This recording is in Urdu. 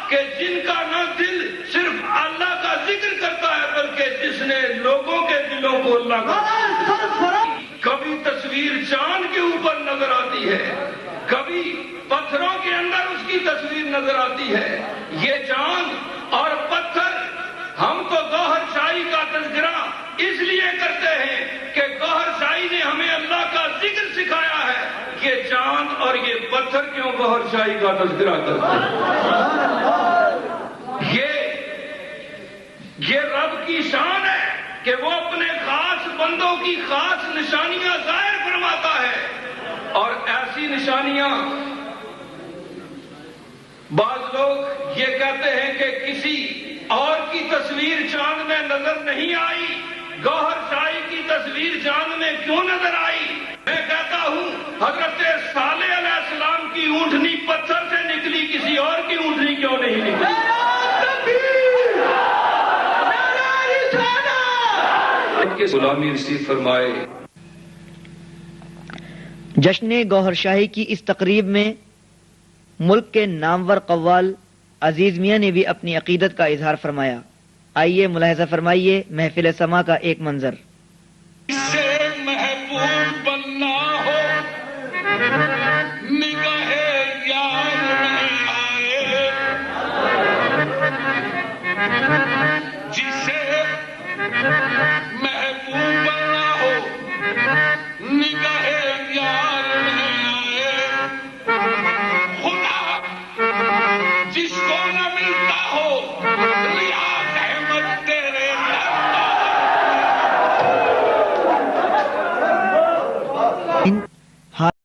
کہ جن کا نہ دل صرف اللہ کا ذکر کرتا ہے بلکہ جس نے لوگوں کے دلوں کو اللہ کا کبھی تصویر چاند کے اوپر نظر آتی ہے، کبھی پتھروں کے اندر اس کی تصویر نظر آتی ہے. یہ چاند اور پتھر ہم تو گوہر شاہی کا تذکرہ اس لیے کرتے ہیں کہ گوہر شاہی نے ہمیں اللہ کا ذکر سکھایا ہے. یہ چاند اور یہ پتھر کیوں گوہر شاہی کا تذکرہ کرتے ہیں؟ یہ رب کی شان ہے کہ وہ اپنے خاص بندوں کی خاص نشانیاں ظاہر فرماتا ہے. اور ایسی نشانیاں بعض لوگ یہ کہتے ہیں کہ کسی اور کی تصویر چاند میں نظر نہیں آئی، گوہر شاہی کی تصویر چاند میں کیوں نظر آئی؟ میں کہتا ہوں حضرت صالح علیہ السلام کی اونٹنی پتھر سے نکلی، کسی اور کی اونٹنی کیوں نہیں نکلی؟ کہ غلامی رسید فرمائے. جشن گوہر شاہی کی اس تقریب میں ملک کے نامور قوال عزیز میاں نے بھی اپنی عقیدت کا اظہار فرمایا. آئیے ملاحظہ فرمائیے محفل سما کا ایک منظر. سے محبوب